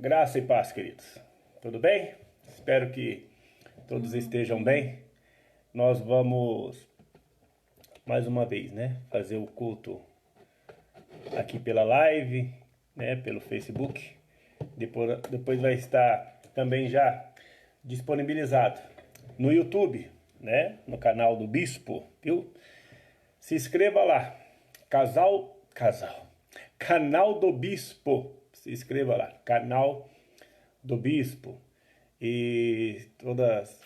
Graça e paz, queridos. Tudo bem? Espero que todos estejam bem. Nós vamos, mais uma vez, fazer o culto aqui pela live, pelo Facebook. Depois vai estar também já disponibilizado no YouTube, no canal do Bispo, viu? Se inscreva lá, Canal do Bispo. Se inscreva lá, Canal do Bispo. E todas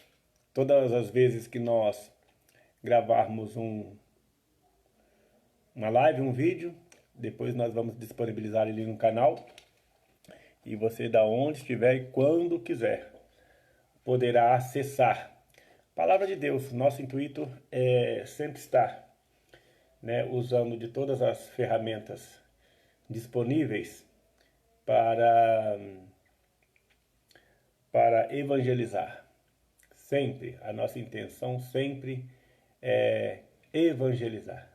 as vezes que nós gravarmos uma live, um vídeo, depois nós vamos disponibilizar ele no canal. E você, da onde estiver e quando quiser, poderá acessar. Palavra de Deus, nosso intuito é sempre estar usando de todas as ferramentas disponíveis para evangelizar. Sempre, a nossa intenção sempre é evangelizar.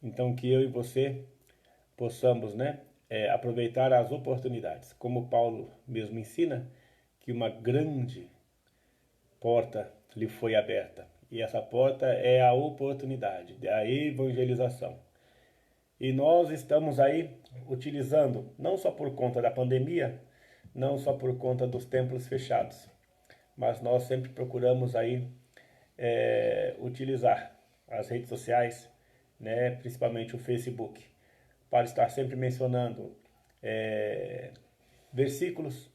Então que eu e você possamos aproveitar as oportunidades. Como Paulo mesmo ensina, que uma grande porta lhe foi aberta. E essa porta é a oportunidade, a evangelização. E nós estamos aí utilizando, não só por conta da pandemia, não só por conta dos templos fechados, mas nós sempre procuramos aí utilizar as redes sociais, principalmente o Facebook, para estar sempre mencionando versículos,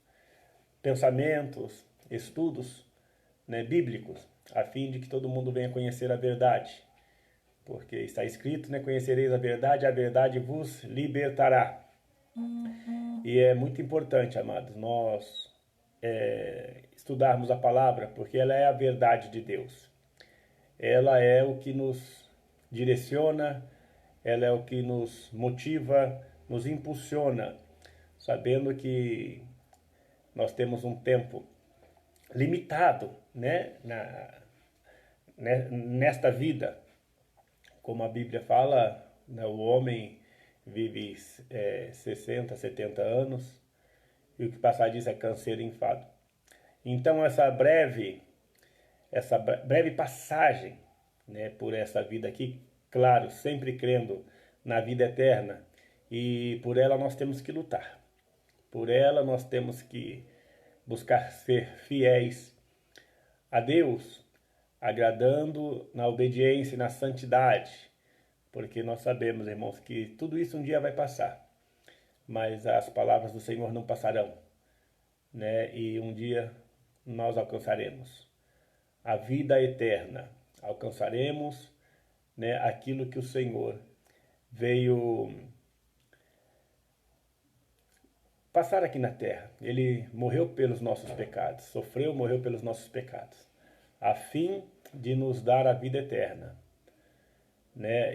pensamentos, estudos bíblicos, a fim de que todo mundo venha conhecer a verdade. Porque está escrito, conhecereis a verdade vos libertará. E é muito importante, amados, nós estudarmos a palavra, porque ela é a verdade de Deus. Ela é o que nos direciona, ela é o que nos motiva, nos impulsiona, sabendo que nós temos um tempo limitado, nesta vida. Como a Bíblia fala, o homem vive 60, 70 anos, e o que passar disso é canseiro e enfado. Então essa breve passagem por essa vida aqui, claro, sempre crendo na vida eterna, e por ela nós temos que lutar. Por ela nós temos que buscar ser fiéis a Deus, agradando na obediência e na santidade, porque nós sabemos, irmãos, que tudo isso um dia vai passar, mas as palavras do Senhor não passarão, e um dia nós alcançaremos a vida eterna, alcançaremos aquilo que o Senhor veio passar aqui na terra. Ele morreu pelos nossos pecados, morreu pelos nossos pecados, a fim de nos dar a vida eterna,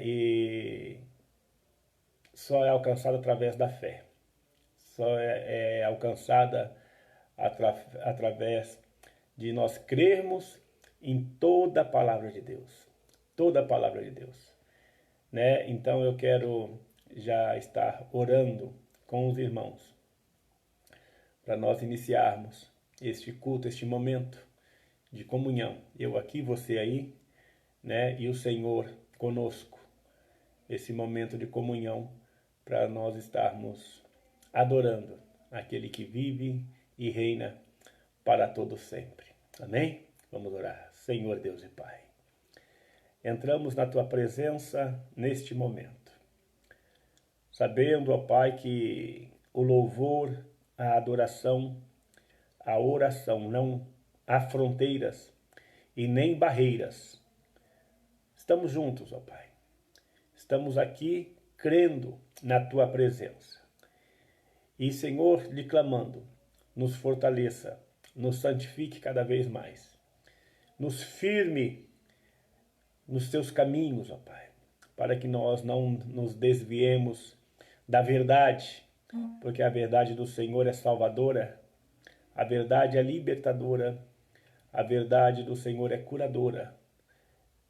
e só é alcançada através da fé, só é alcançada através de nós crermos em toda a palavra de Deus, toda a palavra de Deus, Então eu quero já estar orando com os irmãos, para nós iniciarmos este culto, este momento de comunhão, eu aqui, você aí, e o Senhor conosco, esse momento de comunhão, para nós estarmos adorando aquele que vive e reina para todo sempre. Amém? Vamos orar. Senhor Deus e Pai, entramos na Tua presença neste momento, sabendo, ó Pai, que o louvor, a adoração, a oração não há fronteiras e nem barreiras. Estamos juntos, ó Pai. Estamos aqui crendo na Tua presença. E, Senhor, lhe clamando, nos fortaleça, nos santifique cada vez mais. Nos firme nos Teus caminhos, ó Pai, para que nós não nos desviemos da verdade, porque a verdade do Senhor é salvadora, a verdade é libertadora, a verdade do Senhor é curadora.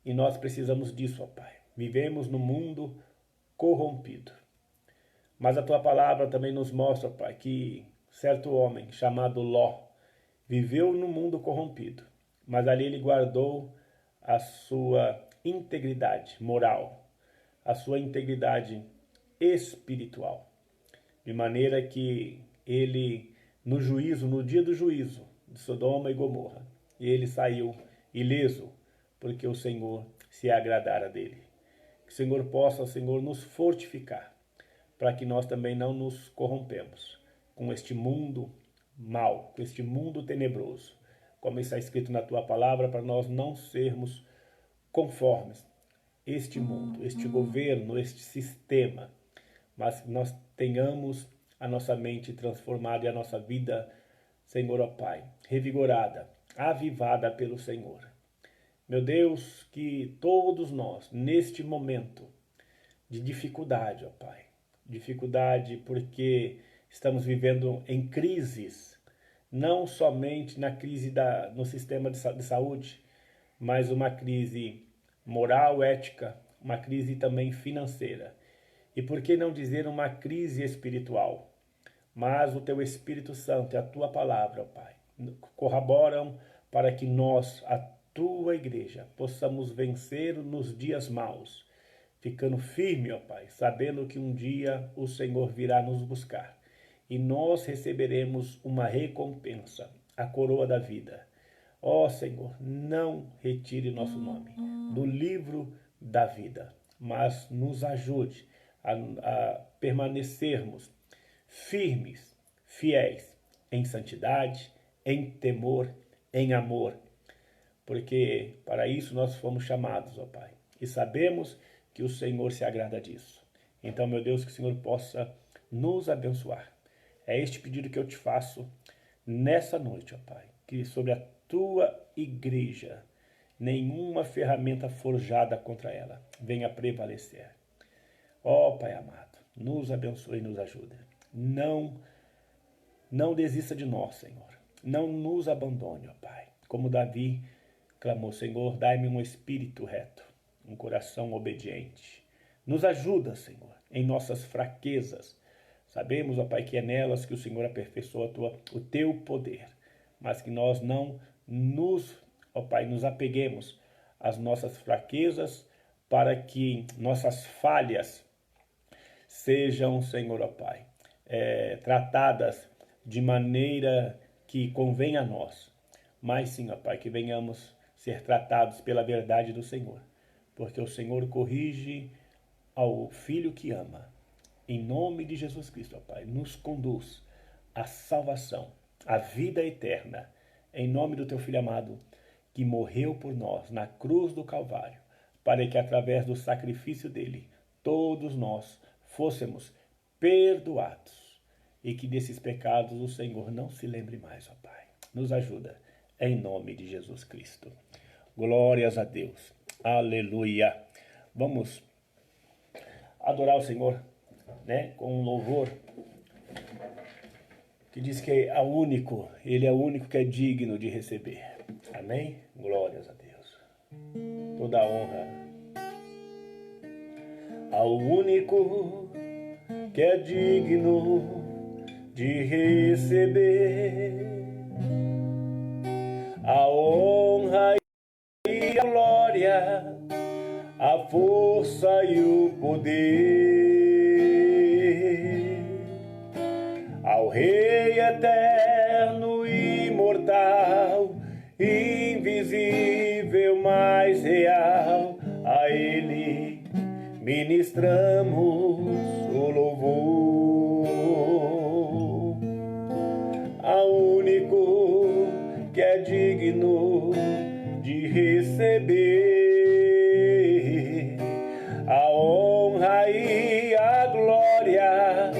E nós precisamos disso, ó Pai. Vivemos num mundo corrompido. Mas a Tua palavra também nos mostra, Pai, que certo homem chamado Ló viveu no mundo corrompido, mas ali ele guardou a sua integridade moral, a sua integridade espiritual, de maneira que ele, no juízo, no dia do juízo de Sodoma e Gomorra, ele saiu ileso, porque o Senhor se agradara dele. Que o Senhor possa, Senhor, nos fortificar, para que nós também não nos corrompemos com este mundo mal, com este mundo tenebroso, como está escrito na tua palavra, para nós não sermos conformes este mundo, este governo, este sistema, mas que nós tenhamos a nossa mente transformada e a nossa vida, Senhor, ó Pai, revigorada, avivada pelo Senhor. Meu Deus, que todos nós, neste momento de dificuldade, ó Pai, dificuldade porque estamos vivendo em crises, não somente na crise no sistema de saúde, mas uma crise moral, ética, uma crise também financeira. E por que não dizer uma crise espiritual? Mas o teu Espírito Santo e a tua palavra, ó Pai, corroboram para que nós, a tua igreja, possamos vencer nos dias maus, ficando firme, ó Pai, sabendo que um dia o Senhor virá nos buscar e nós receberemos uma recompensa, a coroa da vida. Ó Senhor, não retire nosso nome do livro da vida, mas nos ajude a permanecermos firmes, fiéis em santidade, em temor, em amor, porque para isso nós fomos chamados, ó Pai, e sabemos que o Senhor se agrada disso. Então, meu Deus, que o Senhor possa nos abençoar. É este pedido que eu te faço nessa noite, ó Pai, que sobre a tua igreja nenhuma ferramenta forjada contra ela venha prevalecer. Ó Pai amado, nos abençoe e nos ajude. Não desista de nós, Senhor. Não nos abandone, ó Pai. Como Davi clamou, Senhor, dai-me um espírito reto, um coração obediente. Nos ajuda, Senhor, em nossas fraquezas. Sabemos, ó Pai, que é nelas que o Senhor aperfeiçoa o teu poder, mas que nós não ó Pai, nos apeguemos às nossas fraquezas, para que nossas falhas sejam, Senhor, ó Pai, tratadas de maneira que convém a nós, mas sim, ó Pai, que venhamos ser tratados pela verdade do Senhor, porque o Senhor corrige ao filho que ama. Em nome de Jesus Cristo, ó Pai, nos conduz à salvação, à vida eterna, em nome do teu Filho amado, que morreu por nós na cruz do Calvário, para que através do sacrifício dele, todos nós fôssemos perdoados, e que desses pecados o Senhor não se lembre mais, ó Pai. Nos ajuda, em nome de Jesus Cristo. Glórias a Deus. Aleluia. Vamos adorar o Senhor, né, com um louvor que diz que é único, ele é o único que é digno de receber. Amém? Glórias a Deus. Toda a honra ao único que é digno de receber a honra e a glória, a força e o poder, ao Rei eterno e imortal, invisível, mas real, a Ele ministramos o louvor, ao único que é digno de receber a honra e a glória,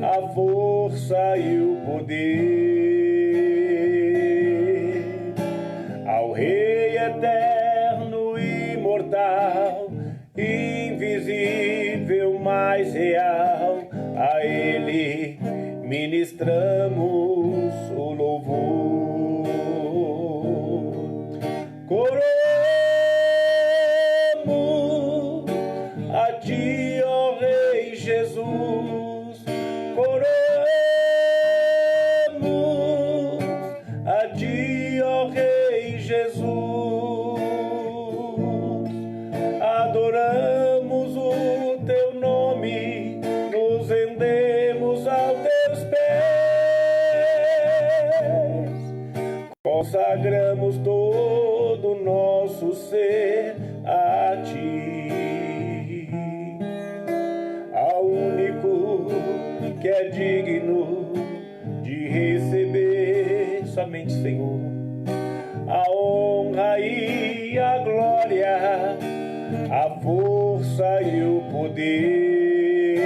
a força e o poder, ao Rei eterno e imortal, invisível, mas real, a Ele ministramos o louvor. Coroamos a ti, ó Rei Jesus, coroamos consagramos todo o nosso ser a Ti, ao único que é digno de receber somente, Senhor, a honra e a glória, a força e o poder,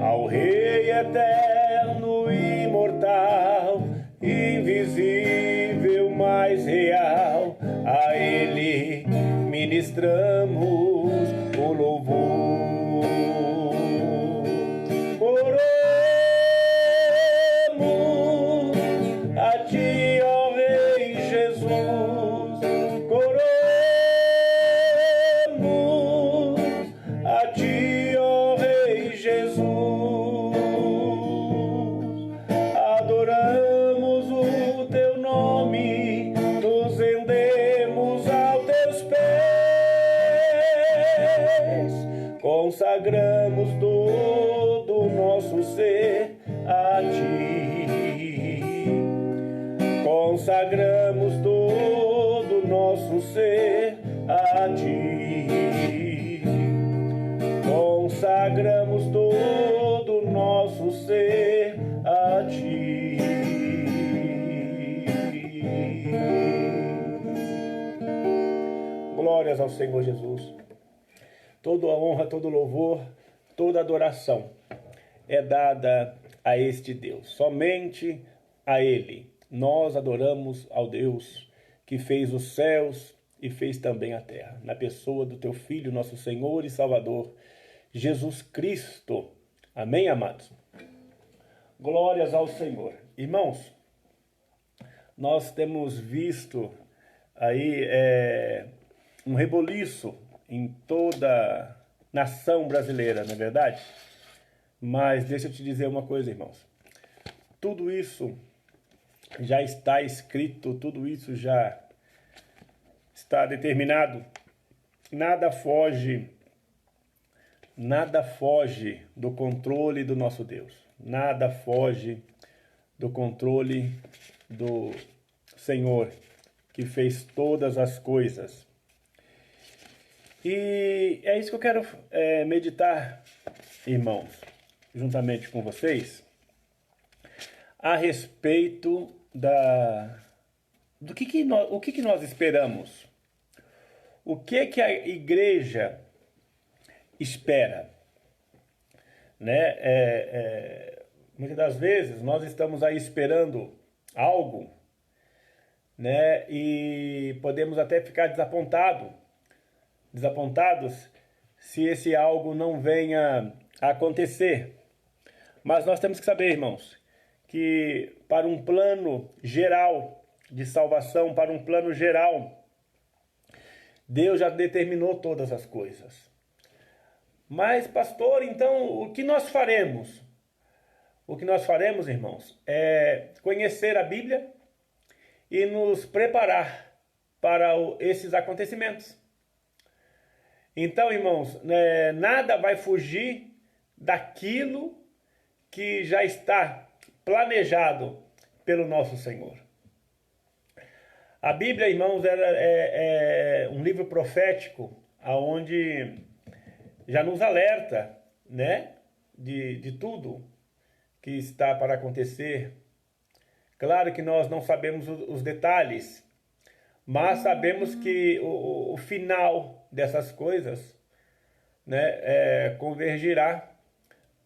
ao Rei eterno, imortal, invisível, mais real, a Ele ministramos o louvor. Coroamos a Ti, ó Rei Jesus, coroamos a Ti, ó Rei Jesus, adoramos o Teu nome, nos rendemos aos Teus pés, consagramos todo o nosso ser a Ti, consagramos todo o nosso ser a Ti, consagramos todo o nosso ser a Ti. Glórias ao Senhor Jesus. Toda a honra, todo louvor, toda adoração é dada a este Deus. Somente a Ele nós adoramos ao Deus que fez os céus e fez também a terra, na pessoa do Teu Filho, nosso Senhor e Salvador, Jesus Cristo. Amém, amados? Glórias ao Senhor. Irmãos, nós temos visto aí um reboliço em toda a nação brasileira, não é verdade? Mas deixa eu te dizer uma coisa, irmãos. Tudo isso já está escrito, tudo isso já está determinado. Nada foge do controle do nosso Deus. Nada foge do controle do Senhor, que fez todas as coisas. E é isso que eu quero meditar, irmãos, juntamente com vocês, a respeito do que nós esperamos. O que a igreja espera, né? Muitas das vezes nós estamos aí esperando algo, né? E podemos até ficar desapontados se esse algo não venha a acontecer. Mas nós temos que saber, irmãos, que para um plano geral de salvação, para um plano geral, Deus já determinou todas as coisas. Mas, pastor, então, o que nós faremos? O que nós faremos, irmãos, é conhecer a Bíblia e nos preparar para esses acontecimentos. Então, irmãos, nada vai fugir daquilo que já está planejado pelo nosso Senhor. A Bíblia, irmãos, é um livro profético onde já nos alerta, né, de tudo que está para acontecer. Claro que nós não sabemos os detalhes, mas sabemos que o final dessas coisas, né, convergirá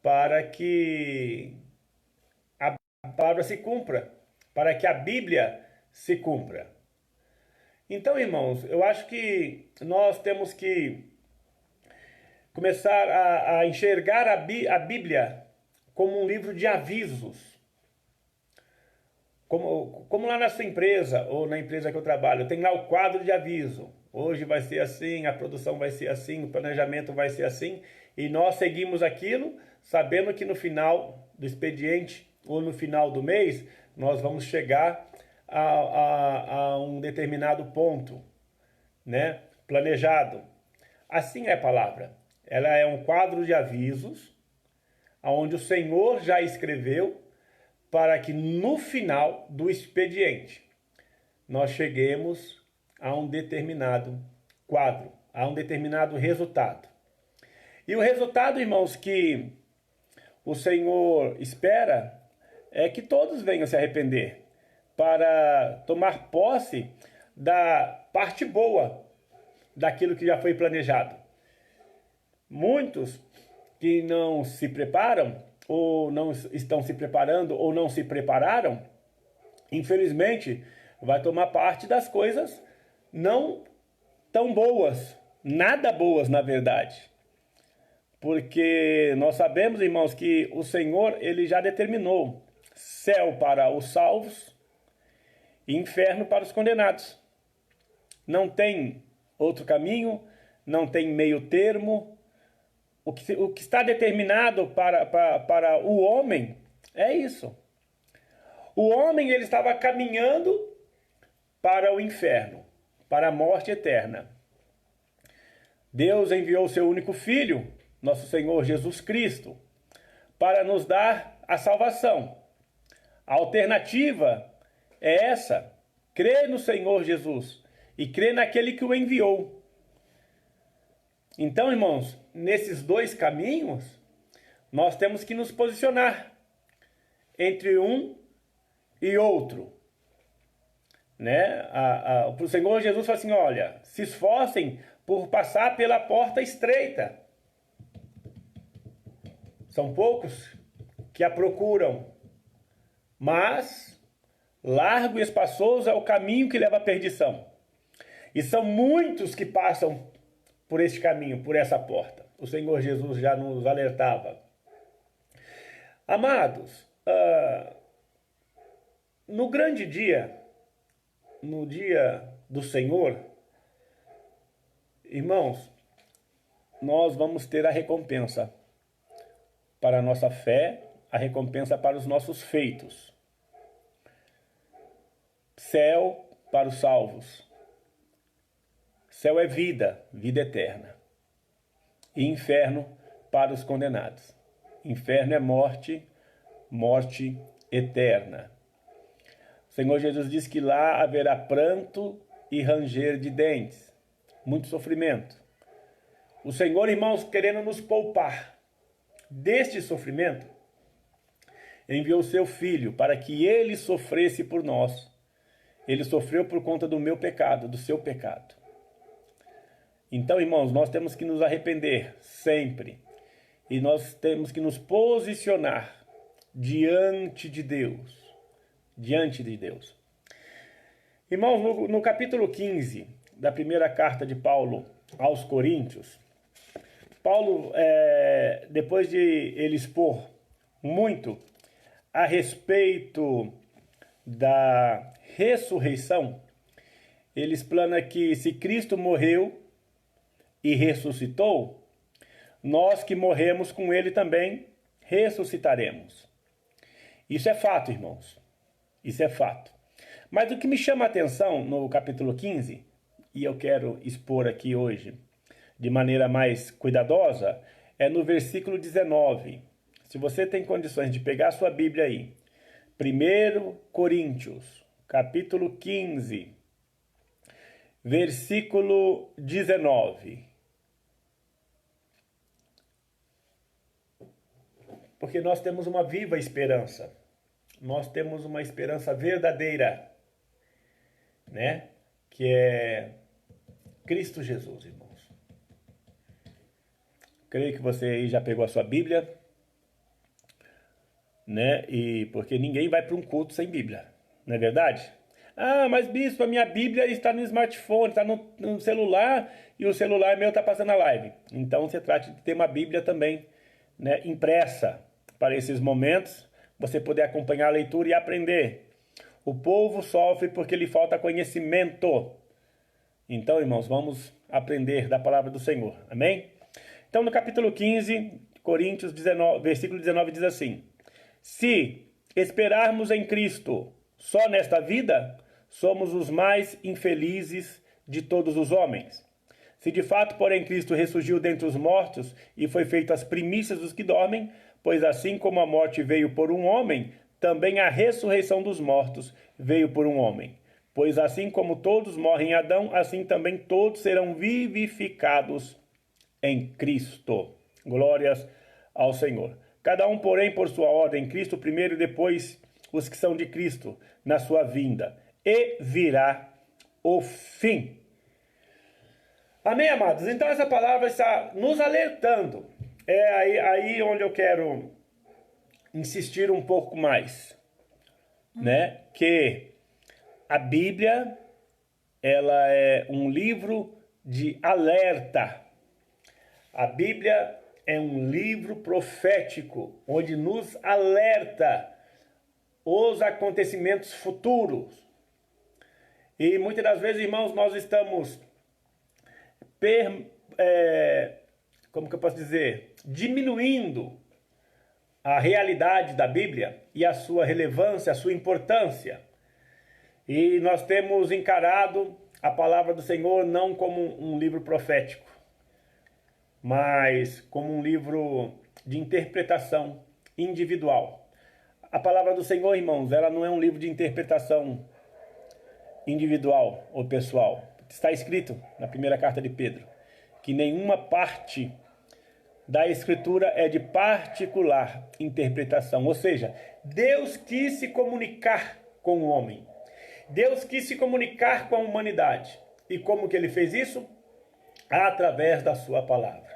para que a palavra se cumpra, para que a Bíblia se cumpra. Então, irmãos, eu acho que nós temos que começar a enxergar a Bíblia como um livro de avisos. Como lá na sua empresa, ou na empresa que eu trabalho, tem lá o quadro de aviso. Hoje vai ser assim, a produção vai ser assim, o planejamento vai ser assim. E nós seguimos aquilo, sabendo que no final do expediente, ou no final do mês, nós vamos chegar a um determinado ponto, né, planejado. Assim é a palavra. Ela é um quadro de avisos, onde o Senhor já escreveu, para que no final do expediente nós cheguemos a um determinado quadro, a um determinado resultado. E o resultado, irmãos, que o Senhor espera é que todos venham se arrepender para tomar posse da parte boa daquilo que já foi planejado. Muitos que não se preparam, ou não estão se preparando, ou não se prepararam, infelizmente, vai tomar parte das coisas não tão boas, nada boas na verdade. Porque nós sabemos, irmãos, que o Senhor, ele já determinou céu para os salvos e inferno para os condenados. Não tem outro caminho, não tem meio termo. O que está determinado para o homem é isso. O homem, ele estava caminhando para o inferno, para a morte eterna. Deus enviou o seu único filho, nosso Senhor Jesus Cristo, para nos dar a salvação. A alternativa é essa: crer no Senhor Jesus e crer naquele que o enviou. Então, irmãos, nesses dois caminhos, nós temos que nos posicionar entre um e outro. Né? O Senhor Jesus fala assim: olha, se esforcem por passar pela porta estreita. São poucos que a procuram, mas largo e espaçoso é o caminho que leva à perdição. E são muitos que passam por este caminho, por essa porta. O Senhor Jesus já nos alertava. Amados, no grande dia, no dia do Senhor, irmãos, nós vamos ter a recompensa para a nossa fé, a recompensa para os nossos feitos. Céu para os salvos. Céu é vida, vida eterna. E inferno para os condenados. Inferno é morte, morte eterna. O Senhor Jesus diz que lá haverá pranto e ranger de dentes. Muito sofrimento. O Senhor, irmãos, querendo nos poupar deste sofrimento, enviou seu Filho para que ele sofresse por nós. Ele sofreu por conta do meu pecado, do seu pecado. Então, irmãos, nós temos que nos arrepender sempre. E nós temos que nos posicionar diante de Deus. Diante de Deus. Irmãos, no capítulo 15 da primeira carta de Paulo aos Coríntios, Paulo, depois de ele expor muito a respeito da ressurreição, ele explana que se Cristo morreu e ressuscitou, nós que morremos com ele também ressuscitaremos. Isso é fato, irmãos. Isso é fato. Mas o que me chama a atenção no capítulo 15, e eu quero expor aqui hoje de maneira mais cuidadosa, é no versículo 19. Se você tem condições de pegar a sua Bíblia aí, 1 Coríntios, capítulo 15, versículo 19. Porque nós temos uma viva esperança. Nós temos uma esperança verdadeira, né? Que é Cristo Jesus, irmãos. Creio que você aí já pegou a sua Bíblia, né? E porque ninguém vai para um culto sem Bíblia, não é verdade? Ah, mas bispo, a minha Bíblia está no smartphone, está no celular, e o celular meu está passando a live. Então você trata de ter uma Bíblia também, né, impressa para esses momentos, você poder acompanhar a leitura e aprender. O povo sofre porque lhe falta conhecimento. Então, irmãos, vamos aprender da palavra do Senhor. Amém? Então, no capítulo 15, Coríntios 19, versículo 19 diz assim: se esperarmos em Cristo só nesta vida, somos os mais infelizes de todos os homens. Se de fato, porém, Cristo ressurgiu dentre os mortos e foi feito as primícias dos que dormem, pois assim como a morte veio por um homem, também a ressurreição dos mortos veio por um homem. Pois assim como todos morrem em Adão, assim também todos serão vivificados em Cristo. Glórias ao Senhor. Cada um, porém, por sua ordem, Cristo primeiro e depois os que são de Cristo, na sua vinda. E virá o fim. Amém, amados? Então essa palavra está nos alertando. É aí onde eu quero insistir um pouco mais, né? Que a Bíblia, ela é um livro de alerta. A Bíblia é um livro profético, onde nos alerta os acontecimentos futuros. E muitas das vezes, irmãos, nós estamos, como que eu posso dizer, diminuindo a realidade da Bíblia e a sua relevância, a sua importância. E nós temos encarado a palavra do Senhor não como um livro profético, mas como um livro de interpretação individual. A palavra do Senhor, irmãos, ela não é um livro de interpretação individual ou pessoal. Está escrito na primeira carta de Pedro que nenhuma parte da Escritura é de particular interpretação. Ou seja, Deus quis se comunicar com o homem. Deus quis se comunicar com a humanidade. E como que ele fez isso? Através da sua palavra.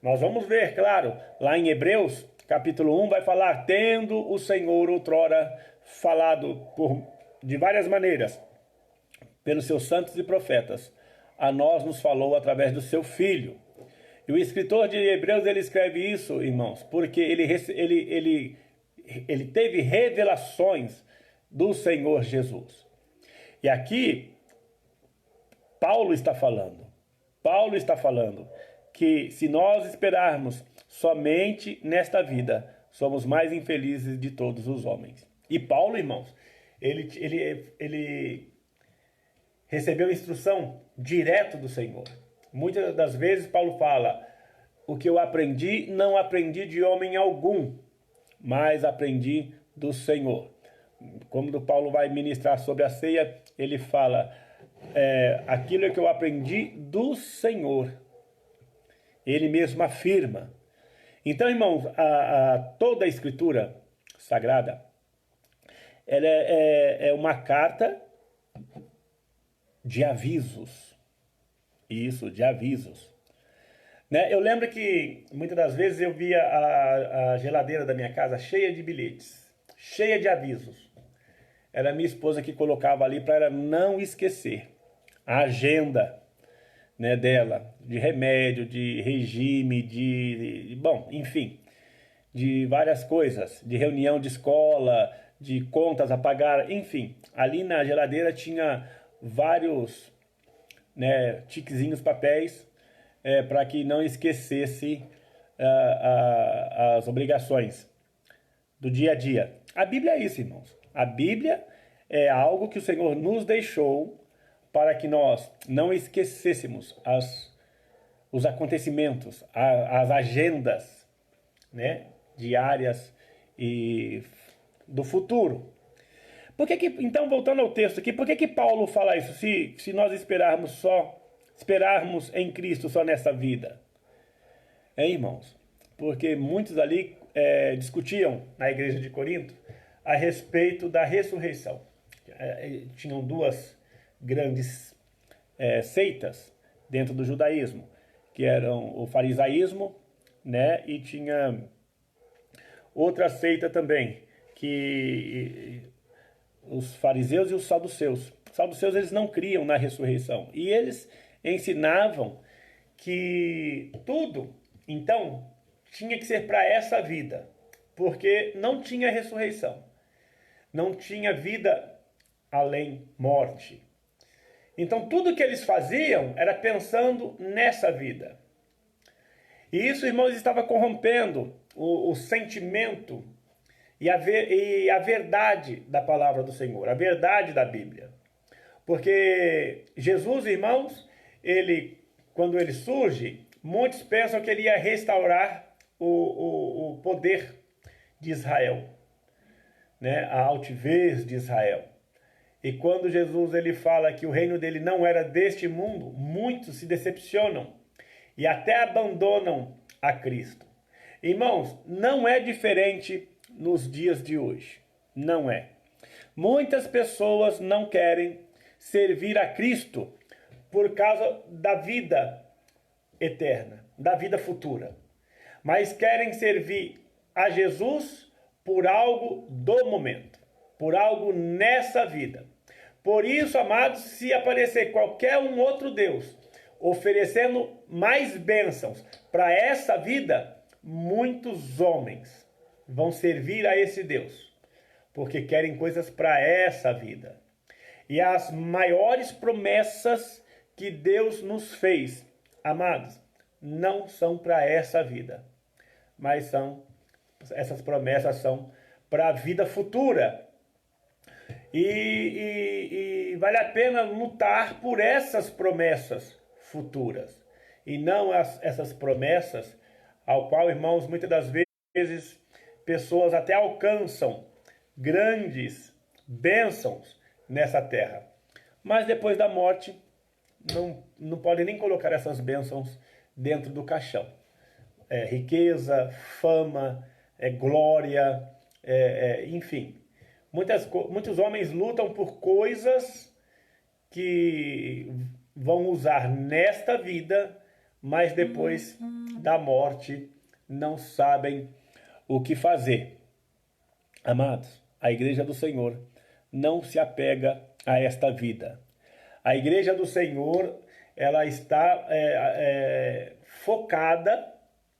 Nós vamos ver, claro, lá em Hebreus, capítulo 1, vai falar, tendo o Senhor outrora falado de várias maneiras, pelos seus santos e profetas, a nós nos falou através do seu Filho. E o escritor de Hebreus, ele escreve isso, irmãos, porque ele teve revelações do Senhor Jesus. E aqui, Paulo está falando que se nós esperarmos somente nesta vida, somos mais infelizes de todos os homens. E Paulo, irmãos, ele recebeu instrução direto do Senhor. Muitas das vezes Paulo fala, o que eu aprendi, não aprendi de homem algum, mas aprendi do Senhor. Quando Paulo vai ministrar sobre a ceia, ele fala, aquilo que eu aprendi do Senhor. Ele mesmo afirma. Então, irmãos, toda a Escritura Sagrada, ela é uma carta de avisos. Isso, de avisos. Né? Eu lembro que muitas das vezes eu via a geladeira da minha casa cheia de bilhetes, cheia de avisos. Era minha esposa que colocava ali para ela não esquecer a agenda, né, dela, de remédio, de regime, bom, enfim, de várias coisas, de reunião de escola, de contas a pagar, enfim. Ali na geladeira tinha vários, né, tiquezinhos, papéis, para que não esquecesse as obrigações do dia a dia. A Bíblia é isso, irmãos. A Bíblia é algo que o Senhor nos deixou para que nós não esquecêssemos os acontecimentos, as agendas, né, diárias e do futuro. Então, voltando ao texto aqui, por que Paulo fala isso? Se nós esperarmos em Cristo só nessa vida? Irmãos, porque muitos ali discutiam na igreja de Corinto a respeito da ressurreição. Tinham duas grandes seitas dentro do judaísmo, que eram o farisaísmo, né, e tinha outra seita também, que os fariseus e os saduceus. Os saduceus, eles não criam na ressurreição. E eles ensinavam que tudo, então, tinha que ser para essa vida. Porque não tinha ressurreição. Não tinha vida além morte. Então, tudo que eles faziam era pensando nessa vida. E isso, irmãos, estava corrompendo o sentimento e a verdade da palavra do Senhor, a verdade da Bíblia. Porque Jesus, irmãos, quando ele surge, muitos pensam que ele ia restaurar o poder de Israel, né, a altivez de Israel. E quando Jesus ele fala que o reino dele não era deste mundo, muitos se decepcionam e até abandonam a Cristo. Irmãos, não é diferente nos dias de hoje. Não é. Muitas pessoas não querem servir a Cristo por causa da vida eterna, da vida futura. Mas querem servir a Jesus por algo do momento, por algo nessa vida. Por isso, amados, se aparecer qualquer um outro Deus oferecendo mais bênçãos para essa vida, muitos homens vão servir a esse Deus, porque querem coisas para essa vida. E as maiores promessas que Deus nos fez, amados, não são para essa vida, mas essas promessas são para a vida futura. E vale a pena lutar por essas promessas futuras, e não essas promessas ao qual, irmãos, muitas das vezes pessoas até alcançam grandes bênçãos nessa terra, mas depois da morte não podem nem colocar essas bênçãos dentro do caixão. Riqueza, fama, glória, enfim. Muitos homens lutam por coisas que vão usar nesta vida, mas depois da morte não sabem o que fazer. Amados, a igreja do Senhor não se apega a esta vida. A igreja do Senhor, ela está focada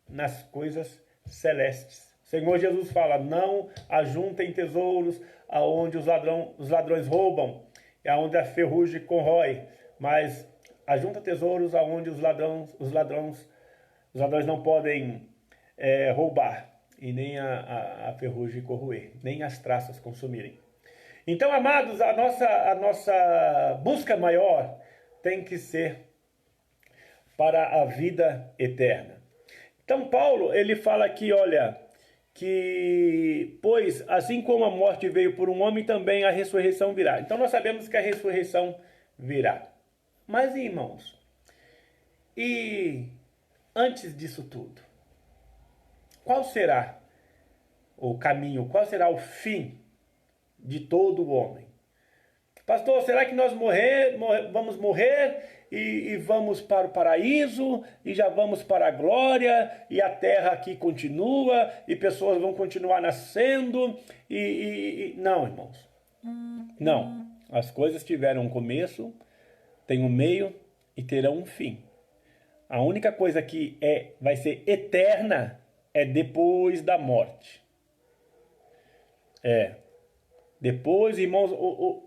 nas coisas celestes. O Senhor Jesus fala: não ajuntem tesouros aonde os ladrões roubam, e aonde a ferrugem corrói, mas ajunta tesouros aonde os ladrões não podem roubar, e nem a ferrugem corroer, nem as traças consumirem. Então, amados, a nossa busca maior tem que ser para a vida eterna. Então, Paulo, ele fala aqui, olha, que, pois, assim como a morte veio por um homem, também a ressurreição virá. Então, nós sabemos que a ressurreição virá. Mas, irmãos, e antes disso tudo, qual será o caminho, qual será o fim de todo homem? Pastor, será que nós vamos morrer e vamos para o paraíso e já vamos para a glória e a terra aqui continua e pessoas vão continuar nascendo? Não, irmãos. Não. As coisas tiveram um começo, tem um meio e terão um fim. A única coisa que vai ser eterna é depois da morte. Depois, irmãos,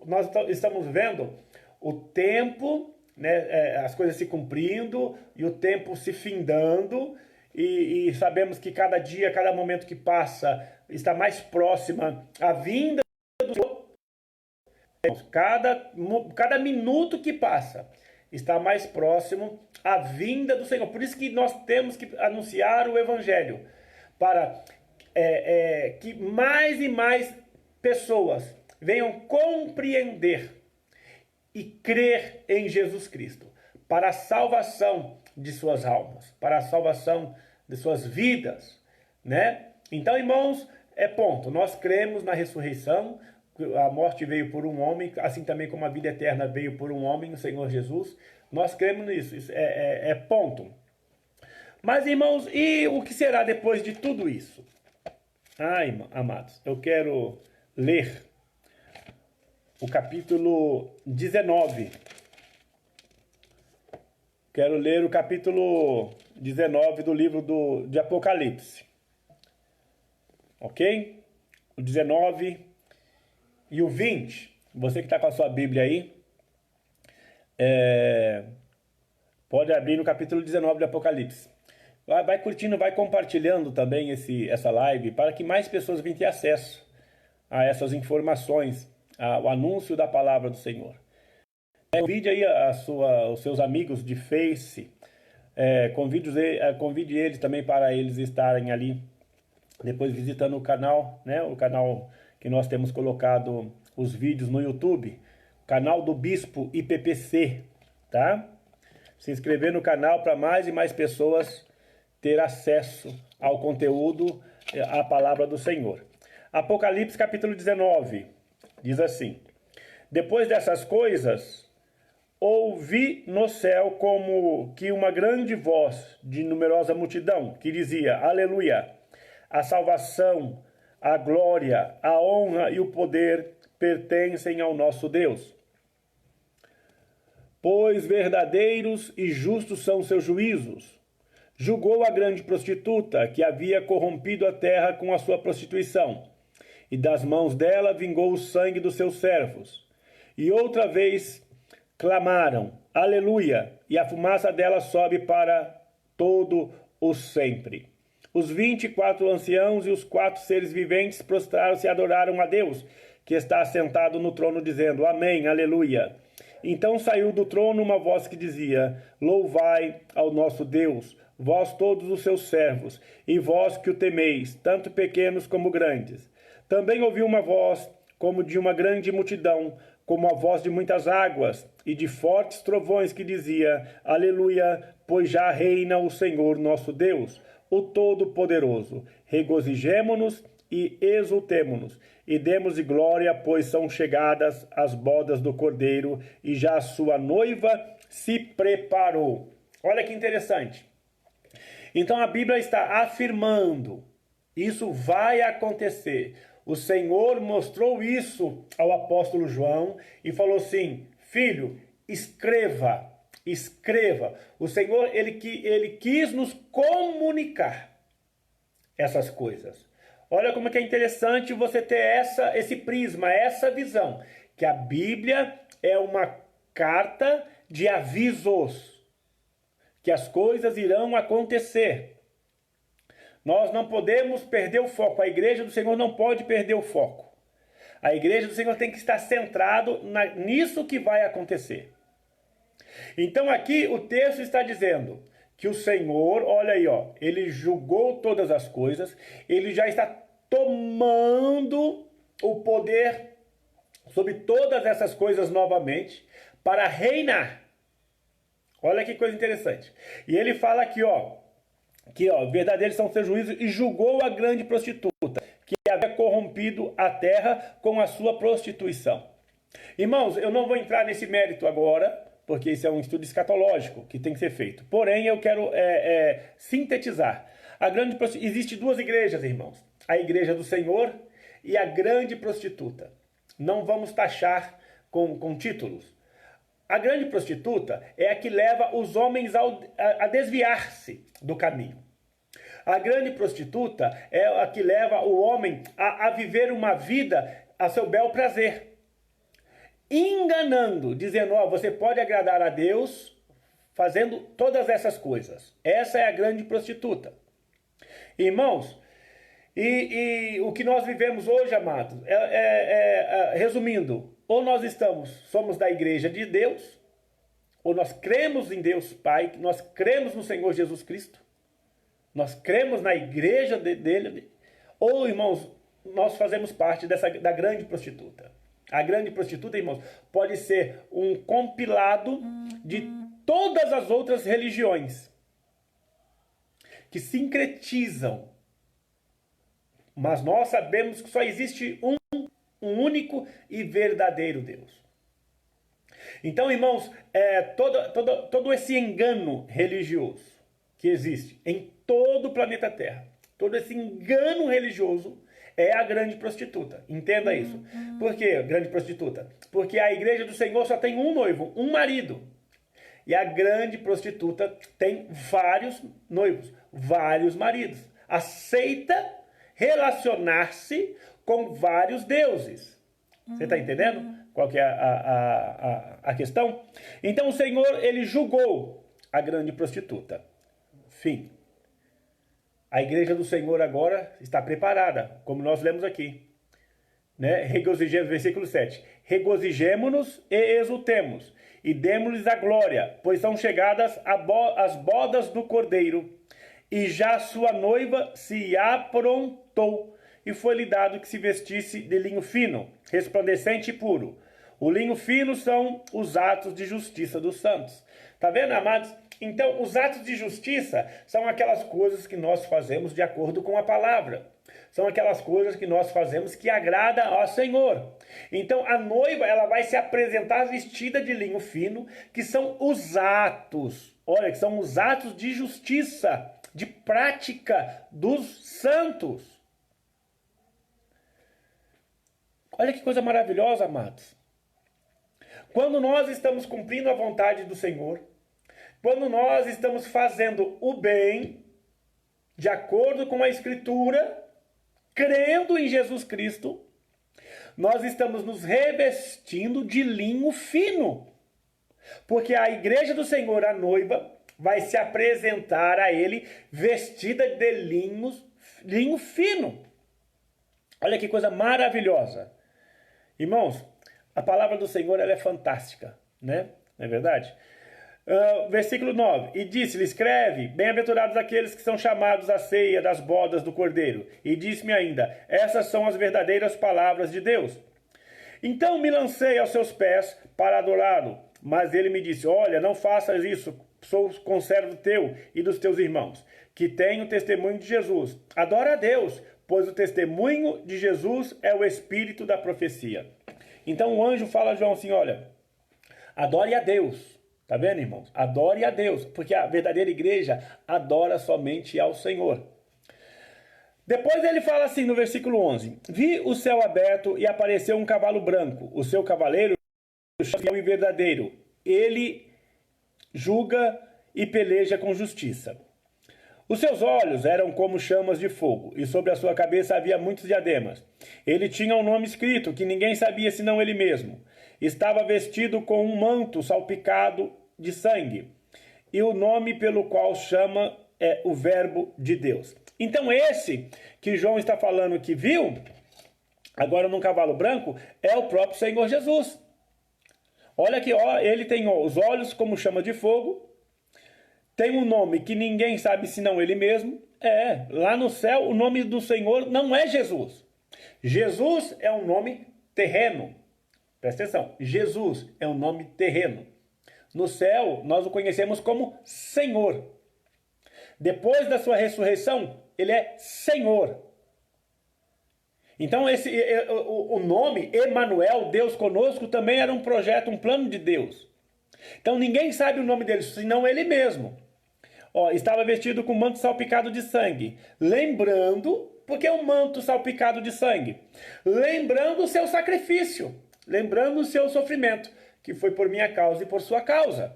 nós estamos vendo o tempo, né, as coisas se cumprindo e o tempo se findando, e sabemos que cada dia, cada momento que passa está mais próxima a vinda do Senhor. Cada minuto que passa está mais próximo a vinda do Senhor. Por isso que nós temos que anunciar o Evangelho, para que mais e mais pessoas venham compreender e crer em Jesus Cristo, para a salvação de suas almas, para a salvação de suas vidas, né? Então, irmãos, ponto. Nós cremos na ressurreição. A morte veio por um homem, assim também como a vida eterna veio por um homem, o Senhor Jesus. Nós cremos nisso, isso ponto. Mas, irmãos, e o que será depois de tudo isso? Amados, eu quero ler o capítulo 19. Quero ler o capítulo 19 do livro de Apocalipse. Ok? O 19 e o 20. Você que está com a sua Bíblia aí, pode abrir no capítulo 19 do Apocalipse. Vai curtindo, vai compartilhando também essa live, para que mais pessoas venham ter acesso a essas informações, ao anúncio da palavra do Senhor. Convide aí os seus amigos de Face, convide eles também para eles estarem ali, depois visitando o canal, né? O canal que nós temos colocado os vídeos no YouTube, canal do Bispo IPPC, tá? Se inscrever no canal para mais e mais pessoas ter acesso ao conteúdo, à palavra do Senhor. Apocalipse capítulo 19, diz assim: depois dessas coisas, ouvi no céu como que uma grande voz de numerosa multidão, que dizia: Aleluia! A salvação, a glória, a honra e o poder pertencem ao nosso Deus. Pois verdadeiros e justos são seus juízos. Julgou a grande prostituta, que havia corrompido a terra com a sua prostituição, e das mãos dela vingou o sangue dos seus servos. E outra vez clamaram: Aleluia! E a fumaça dela sobe para todo o sempre. Os 24 anciãos e os 4 seres viventes prostraram-se e adoraram a Deus, que está assentado no trono, dizendo: Amém, Aleluia! Então saiu do trono uma voz que dizia: Louvai ao nosso Deus, vós todos os seus servos, e vós que o temeis, tanto pequenos como grandes. Também ouvi uma voz como de uma grande multidão, como a voz de muitas águas, e de fortes trovões, que dizia: Aleluia, pois já reina o Senhor nosso Deus, o Todo-Poderoso. Regozijemo-nos e exultemo-nos, e demos-lhe glória, pois são chegadas as bodas do Cordeiro, e já a sua noiva se preparou. Olha que interessante. Então a Bíblia está afirmando, isso vai acontecer. O Senhor mostrou isso ao apóstolo João e falou assim: filho, escreva. O Senhor, ele quis nos comunicar essas coisas. Olha como que é interessante você ter esse prisma, essa visão, que a Bíblia é uma carta de avisos, que as coisas irão acontecer. Nós não podemos perder o foco, a igreja do Senhor não pode perder o foco. A igreja do Senhor tem que estar centrado nisso que vai acontecer. Então aqui o texto está dizendo que o Senhor, olha aí, ó, ele julgou todas as coisas, ele já está tomando o poder sobre todas essas coisas novamente para reinar. Olha que coisa interessante. E ele fala aqui, ó, verdadeiros são seus juízos, e julgou a grande prostituta, que havia corrompido a terra com a sua prostituição. Irmãos, eu não vou entrar nesse mérito agora, porque isso é um estudo escatológico que tem que ser feito. Porém, eu quero sintetizar. Existem 2 igrejas, irmãos. A igreja do Senhor e a grande prostituta. Não vamos taxar com títulos. A grande prostituta é a que leva os homens a desviar-se do caminho. A grande prostituta é a que leva o homem a viver uma vida a seu bel prazer. Enganando, dizendo: você pode agradar a Deus fazendo todas essas coisas. Essa é a grande prostituta. Irmãos, e o que nós vivemos hoje, amados, resumindo, ou nós somos da igreja de Deus, ou nós cremos em Deus Pai, nós cremos no Senhor Jesus Cristo, nós cremos na igreja dele, ou, irmãos, nós fazemos parte da grande prostituta. A grande prostituta, irmãos, pode ser um compilado de todas as outras religiões que sincretizam. Mas nós sabemos que só existe um único e verdadeiro Deus. Então, irmãos, todo esse engano religioso que existe em todo o planeta Terra, todo esse engano religioso é a grande prostituta. Entenda isso. Por que grande prostituta? Porque a igreja do Senhor só tem um noivo, um marido. E a grande prostituta tem vários noivos, vários maridos. Aceita relacionar-se com vários deuses. Você está entendendo qual que é a questão? Então o Senhor, ele julgou a grande prostituta. Fim. A igreja do Senhor agora está preparada, como nós lemos aqui. Né? Versículo 7. Regozijemo-nos e exultemos, e demos-lhes a glória, pois são chegadas as bodas do Cordeiro, e já sua noiva se aprontou. e foi-lhe dado que se vestisse de linho fino, resplandecente e puro. O linho fino são os atos de justiça dos santos. Tá vendo, amados? Então, os atos de justiça são aquelas coisas que nós fazemos de acordo com a palavra. São aquelas coisas que nós fazemos que agrada ao Senhor. Então, a noiva, ela vai se apresentar vestida de linho fino, que são os atos. Olha, que são os atos de justiça, de prática dos santos. Olha que coisa maravilhosa, amados. Quando nós estamos cumprindo a vontade do Senhor, quando nós estamos fazendo o bem, de acordo com a Escritura, crendo em Jesus Cristo, nós estamos nos revestindo de linho fino. Porque a igreja do Senhor, a noiva, vai se apresentar a Ele vestida de linho fino. Olha que coisa maravilhosa. Irmãos, a palavra do Senhor, ela é fantástica, né? Não é verdade? Versículo 9. E disse-lhe, escreve, bem-aventurados aqueles que são chamados à ceia das bodas do Cordeiro. E disse-me ainda, essas são as verdadeiras palavras de Deus. Então me lancei aos seus pés para adorá-lo. Mas ele me disse, olha, não faças isso, sou conservo teu e dos teus irmãos, que têm o testemunho de Jesus. Adora a Deus, pois o testemunho de Jesus é o espírito da profecia. Então o anjo fala a João assim, olha, adore a Deus. Tá vendo, irmãos? Adore a Deus, porque a verdadeira igreja adora somente ao Senhor. Depois ele fala assim no versículo 11, vi o céu aberto e apareceu um cavalo branco, o seu cavaleiro fiel e verdadeiro, ele julga e peleja com justiça. Os seus olhos eram como chamas de fogo, e sobre a sua cabeça havia muitos diademas. Ele tinha um nome escrito, que ninguém sabia senão ele mesmo. Estava vestido com um manto salpicado de sangue, e o nome pelo qual chama é o Verbo de Deus. Então esse que João está falando que viu, agora num cavalo branco, é o próprio Senhor Jesus. Olha aqui, ó, ele tem os olhos como chama de fogo, tem um nome que ninguém sabe senão ele mesmo. Lá no céu o nome do Senhor não é Jesus. Jesus é um nome terreno. Presta atenção, Jesus é um nome terreno. No céu nós o conhecemos como Senhor. Depois da sua ressurreição, ele é Senhor. Então o nome Emanuel, Deus conosco, também era um projeto, um plano de Deus. Então ninguém sabe o nome dele, senão ele mesmo. Estava vestido com manto salpicado de sangue. Lembrando, porque é um manto salpicado de sangue? Lembrando o seu sacrifício, lembrando o seu sofrimento, que foi por minha causa e por sua causa.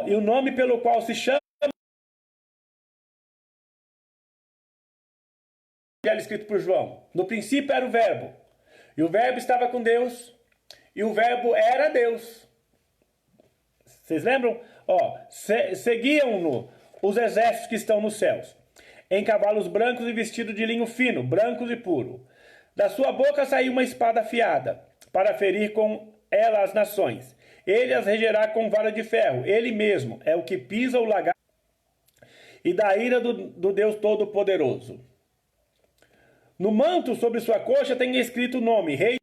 E o nome pelo qual se chama, escrito por João. No princípio era o Verbo, e o Verbo estava com Deus, e o Verbo era Deus. Vocês lembram? Seguiam-no os exércitos que estão nos céus, em cavalos brancos e vestidos de linho fino, brancos e puro. Da sua boca saiu uma espada afiada, para ferir com ela as nações. Ele as regerá com vara de ferro. Ele mesmo é o que pisa o lagar e da ira do Deus Todo-Poderoso. No manto sobre sua coxa tem escrito o nome, Rei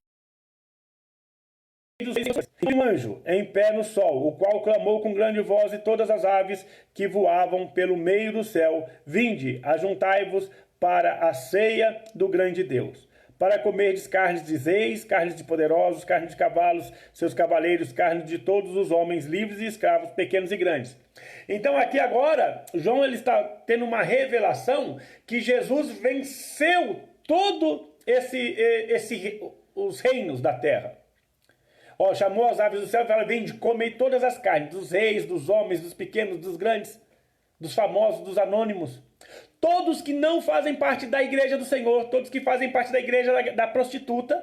dos Reis. E um anjo em pé no sol, o qual clamou com grande voz, e todas as aves que voavam pelo meio do céu, vinde, ajuntai-vos para a ceia do grande Deus, para comerdes carnes de reis, carnes de poderosos, carnes de cavalos, seus cavaleiros, carnes de todos os homens, livres e escravos, pequenos e grandes. Então aqui agora, João ele está tendo uma revelação que Jesus venceu todo os reinos da terra. Chamou as aves do céu e falou, vinde, comei todas as carnes, dos reis, dos homens, dos pequenos, dos grandes, dos famosos, dos anônimos. Todos que não fazem parte da igreja do Senhor, todos que fazem parte da igreja da prostituta,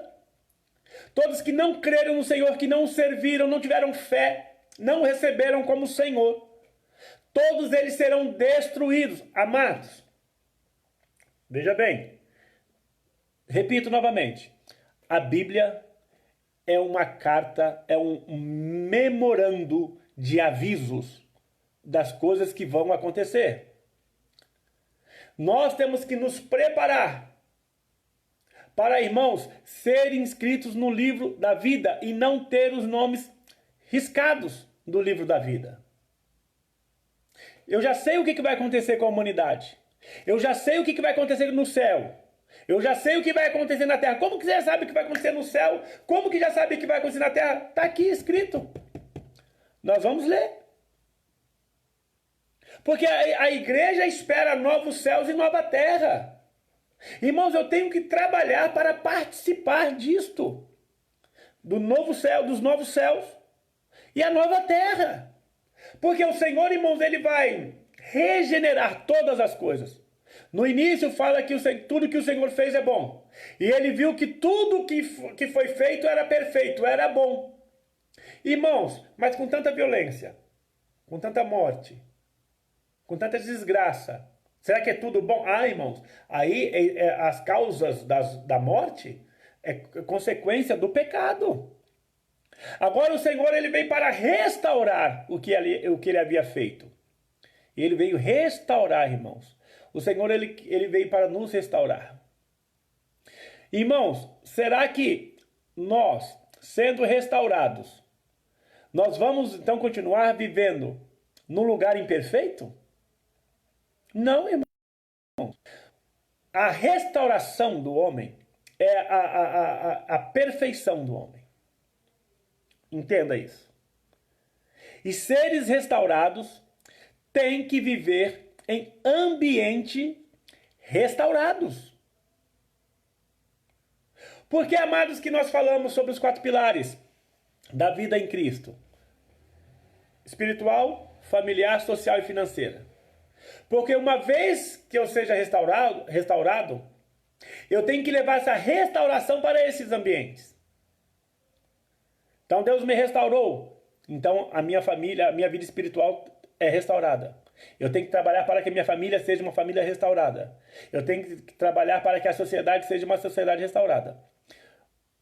todos que não creram no Senhor, que não o serviram, não tiveram fé, não o receberam como Senhor, todos eles serão destruídos. Amados, veja bem, repito novamente, a Bíblia é uma carta, é um memorando de avisos das coisas que vão acontecer. Nós temos que nos preparar para, irmãos, serem inscritos no livro da vida e não ter os nomes riscados do livro da vida. Eu já sei o que vai acontecer com a humanidade. Eu já sei o que vai acontecer no céu. Eu já sei o que vai acontecer na terra. Como que você já sabe o que vai acontecer no céu? Como que já sabe o que vai acontecer na terra? Está aqui escrito. Nós vamos ler. Porque a igreja espera novos céus e nova terra. Irmãos, eu tenho que trabalhar para participar disto. Do novo céu, dos novos céus e a nova terra. Porque o Senhor, irmãos, ele vai regenerar todas as coisas. No início fala que tudo que o Senhor fez é bom. E ele viu que tudo que foi feito era perfeito, era bom. Irmãos, mas com tanta violência, com tanta morte, com tanta desgraça, será que é tudo bom? Ah, irmãos, aí as causas da morte é consequência do pecado. Agora o Senhor, ele veio para restaurar o que ele havia feito. Ele veio restaurar, irmãos. O Senhor, ele veio para nos restaurar. Irmãos, será que nós, sendo restaurados, nós vamos então continuar vivendo num lugar imperfeito? Não, irmãos. A restauração do homem é a perfeição do homem. Entenda isso. E seres restaurados têm que viver em ambiente restaurados. Porque, amados, que nós falamos sobre os 4 pilares da vida em Cristo: espiritual, familiar, social e financeira. Porque uma vez que eu seja restaurado, eu tenho que levar essa restauração para esses ambientes. Então Deus me restaurou. Então a minha família, a minha vida espiritual é restaurada. Eu tenho que trabalhar para que a minha família seja uma família restaurada. Eu tenho que trabalhar para que a sociedade seja uma sociedade restaurada.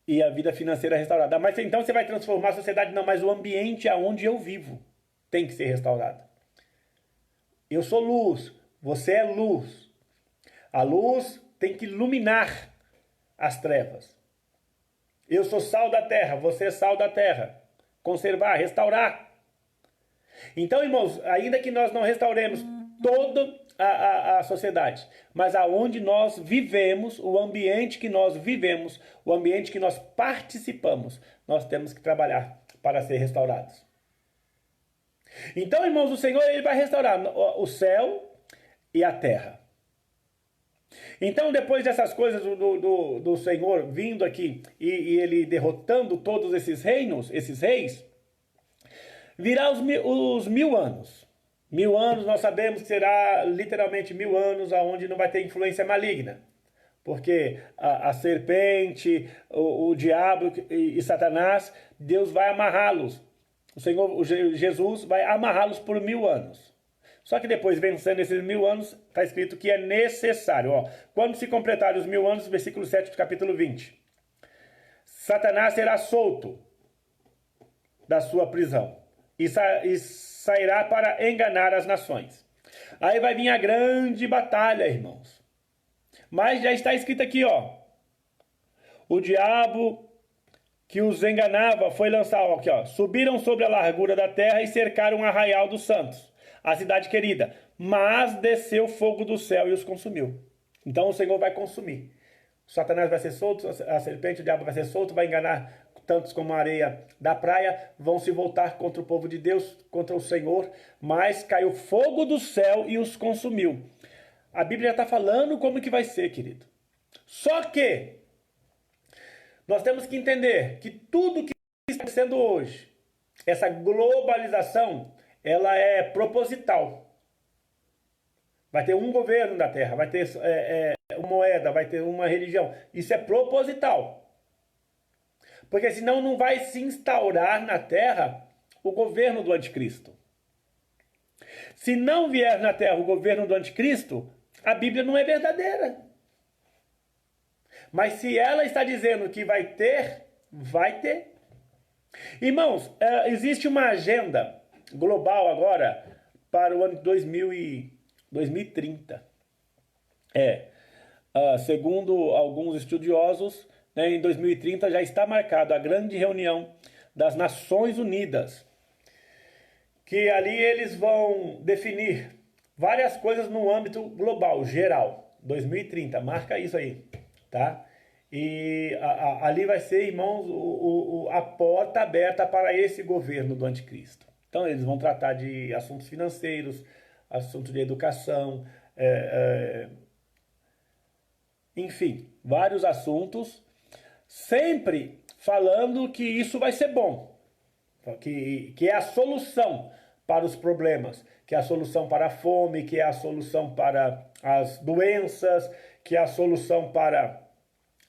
E a vida financeira restaurada. Mas então você vai transformar a sociedade? Não, mas o ambiente aonde eu vivo tem que ser restaurado. Eu sou luz, você é luz. A luz tem que iluminar as trevas. Eu sou sal da terra, você é sal da terra. Conservar, restaurar. Então, irmãos, ainda que nós não restauremos toda a sociedade, mas aonde nós vivemos, o ambiente que nós vivemos, o ambiente que nós participamos, nós temos que trabalhar para ser restaurados. Então, irmãos, o Senhor, ele vai restaurar o céu e a terra. Então, depois dessas coisas do Senhor vindo aqui e ele derrotando todos esses reinos, esses reis, virá os 1000 anos. 1000 anos, nós sabemos que será literalmente 1000 anos onde não vai ter influência maligna. Porque a serpente, o diabo e Satanás, Deus vai amarrá-los. O Senhor, Jesus, vai amarrá-los por 1000 anos. Só que depois, vencendo esses 1000 anos, está escrito que é necessário. Quando se completarem os 1000 anos, versículo 7 do capítulo 20. Satanás será solto da sua prisão e sairá para enganar as nações. Aí vai vir a grande batalha, irmãos. Mas já está escrito aqui, o diabo que os enganava foi lançado aqui, subiram sobre a largura da terra e cercaram o arraial dos santos, a cidade querida, mas desceu fogo do céu e os consumiu. Então o Senhor vai consumir. Satanás vai ser solto, a serpente, o diabo vai ser solto, vai enganar tantos como a areia da praia, vão se voltar contra o povo de Deus, contra o Senhor, mas caiu fogo do céu e os consumiu. A Bíblia já está falando como que vai ser, querido. Só que nós temos que entender que tudo que está acontecendo hoje, essa globalização, ela é proposital. Vai ter um governo da terra, vai ter uma moeda, vai ter uma religião. Isso é proposital. Porque senão não vai se instaurar na terra o governo do anticristo. Se não vier na terra o governo do anticristo, a Bíblia não é verdadeira. Mas se ela está dizendo que vai ter, vai ter. Irmãos, existe uma agenda global agora para o ano 2030. segundo alguns estudiosos, né, em 2030 já está marcado a grande reunião das Nações Unidas, que ali eles vão definir várias coisas no âmbito global, geral. 2030, marca isso aí, tá? E ali vai ser, irmãos, a porta aberta para esse governo do anticristo. Então eles vão tratar de assuntos financeiros, assuntos de educação, enfim, vários assuntos, sempre falando que isso vai ser bom, que é a solução para os problemas, que é a solução para a fome, que é a solução para as doenças, que é a solução para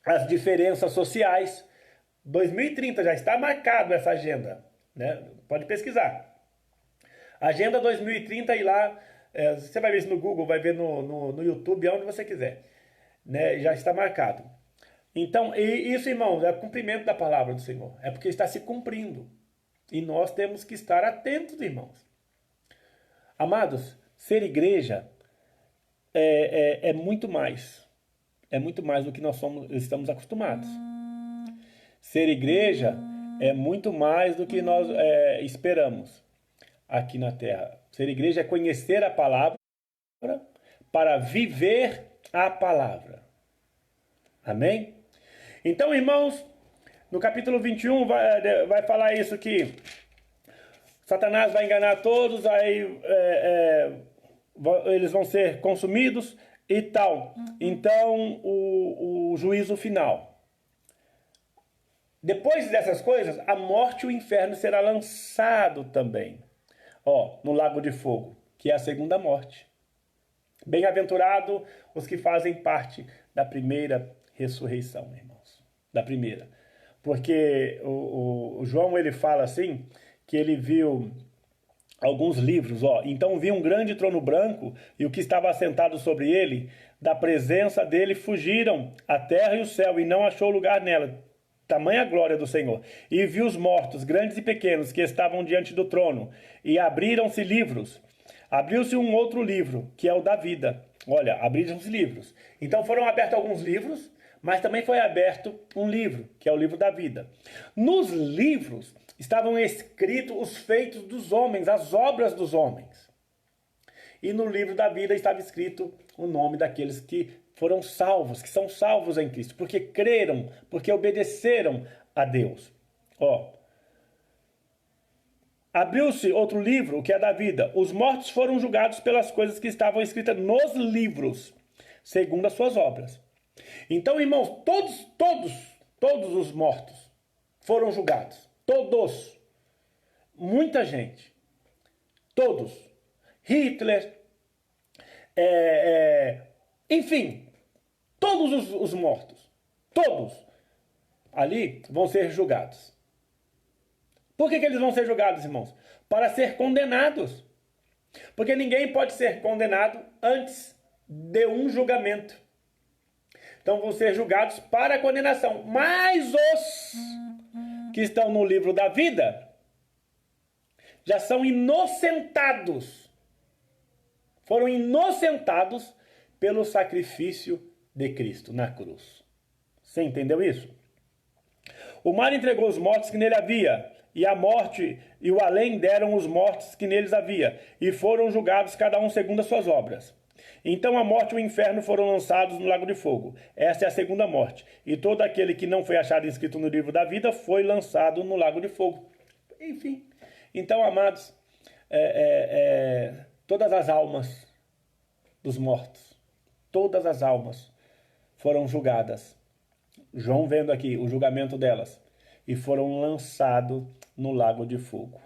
as diferenças sociais. 2030 já está marcado essa agenda, né? Pode pesquisar. Agenda 2030 e lá, você vai ver isso no Google, vai ver no YouTube, aonde você quiser, né? Já está marcado. Então, isso, irmãos, é o cumprimento da palavra do Senhor. É porque está se cumprindo. E nós temos que estar atentos, irmãos. Amados, ser igreja é muito mais. É muito mais do que nós estamos acostumados. Ser igreja é muito mais do que nós esperamos aqui na terra. Ser igreja é conhecer a palavra para viver a palavra. Amém? Então, irmãos, no capítulo 21 vai falar isso que Satanás vai enganar todos, aí eles vão ser consumidos e tal. Então, o juízo final. Depois dessas coisas, a morte e o inferno será lançado também, no lago de fogo, que é a segunda morte. Bem-aventurado os que fazem parte da primeira ressurreição, irmãos. Da primeira. Porque o João, ele fala assim, que ele viu alguns livros, então vi um grande trono branco e o que estava assentado sobre ele, da presença dele fugiram a terra e o céu e não achou lugar nela. Tamanha glória do Senhor. E vi os mortos, grandes e pequenos, que estavam diante do trono, e abriram-se livros. Abriu-se um outro livro, que é o da vida. Olha, abriram-se livros. Então foram abertos alguns livros, mas também foi aberto um livro, que é o livro da vida. Nos livros estavam escritos os feitos dos homens, as obras dos homens. E no livro da vida estava escrito o nome daqueles que foram salvos, que são salvos em Cristo, porque creram, porque obedeceram a Deus. Abriu-se outro livro, que é da vida. Os mortos foram julgados pelas coisas que estavam escritas nos livros, segundo as suas obras. Então, irmãos, todos os mortos foram julgados. Todos. Muita gente. Todos. Hitler. Enfim, todos os mortos. Todos. Ali vão ser julgados. Por que eles vão ser julgados, irmãos? Para ser condenados. Porque ninguém pode ser condenado antes de um julgamento. Então vão ser julgados para a condenação. Mas os que estão no livro da vida já são inocentados. Foram inocentados pelo sacrifício de Cristo na cruz. Você entendeu isso? O mar entregou os mortos que nele havia, e a morte e o além deram os mortos que neles havia, e foram julgados cada um segundo as suas obras. Então a morte e o inferno foram lançados no lago de fogo. Esta é a segunda morte. E todo aquele que não foi achado inscrito no livro da vida foi lançado no lago de fogo. Enfim. Então, amados, todas as almas dos mortos, todas as almas foram julgadas. João vendo aqui o julgamento delas. E foram lançados no lago de fogo.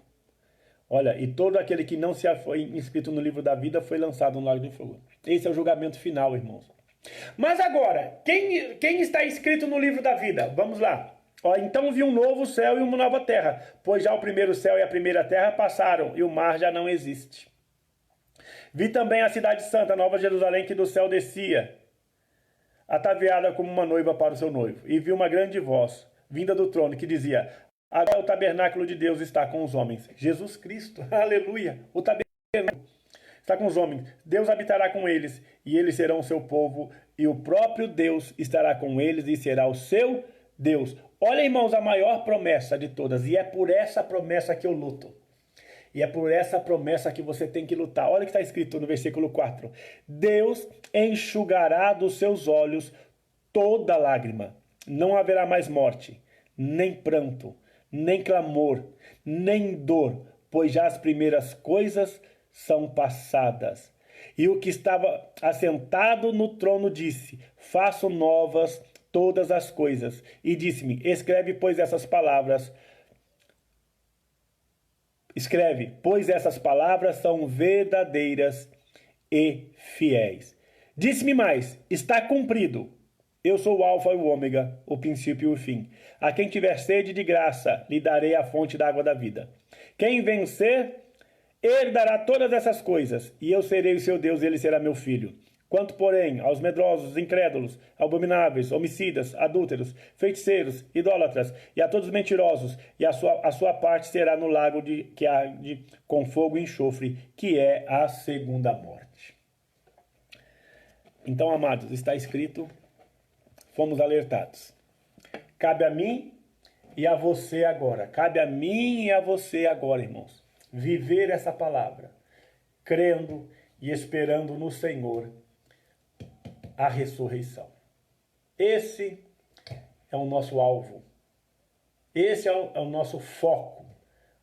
Olha, e todo aquele que não se foi inscrito no livro da vida foi lançado no lago de fogo. Esse é o julgamento final, irmãos. Mas agora, quem está inscrito no livro da vida? Vamos lá. Então vi um novo céu e uma nova terra, pois já o primeiro céu e a primeira terra passaram, e o mar já não existe. Vi também a cidade santa, Nova Jerusalém, que do céu descia, ataviada como uma noiva para o seu noivo. E vi uma grande voz, vinda do trono, que dizia: agora o tabernáculo de Deus está com os homens. Jesus Cristo, aleluia, o tabernáculo está com os homens. Deus habitará com eles, e eles serão o seu povo, e o próprio Deus estará com eles e será o seu Deus. Olha, irmãos, a maior promessa de todas, e é por essa promessa que eu luto. E é por essa promessa que você tem que lutar. Olha o que está escrito no versículo 4. Deus enxugará dos seus olhos toda lágrima. Não haverá mais morte, nem pranto, nem clamor, nem dor, pois já as primeiras coisas são passadas. E o que estava assentado no trono disse: faço novas todas as coisas. E disse-me: escreve, pois essas palavras são verdadeiras e fiéis. Disse-me mais: está cumprido. Eu sou o alfa e o ômega, o princípio e o fim. A quem tiver sede de graça, lhe darei a fonte da água da vida. Quem vencer, herdará todas essas coisas, e eu serei o seu Deus e ele será meu filho. Quanto, porém, aos medrosos, incrédulos, abomináveis, homicidas, adúlteros, feiticeiros, idólatras e a todos os mentirosos, e a sua parte será no lago que arde com fogo e enxofre, que é a segunda morte. Então, amados, está escrito, fomos alertados. Cabe a mim e a você agora. Cabe a mim e a você agora, irmãos, viver essa palavra, crendo e esperando no Senhor a ressurreição. Esse é o nosso alvo. Esse é o nosso foco.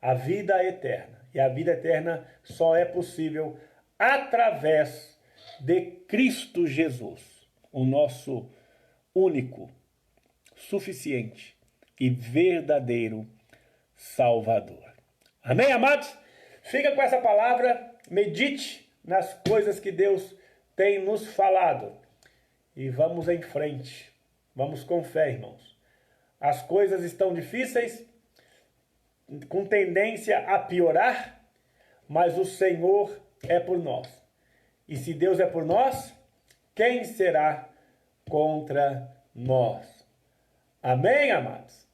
A vida eterna. E a vida eterna só é possível através de Cristo Jesus, o nosso único, suficiente e verdadeiro Salvador. Amém, amados? Fica com essa palavra, medite nas coisas que Deus tem nos falado. E vamos em frente. Vamos com fé, irmãos. As coisas estão difíceis, com tendência a piorar, mas o Senhor é por nós. E se Deus é por nós, quem será contra nós? Amém, amados?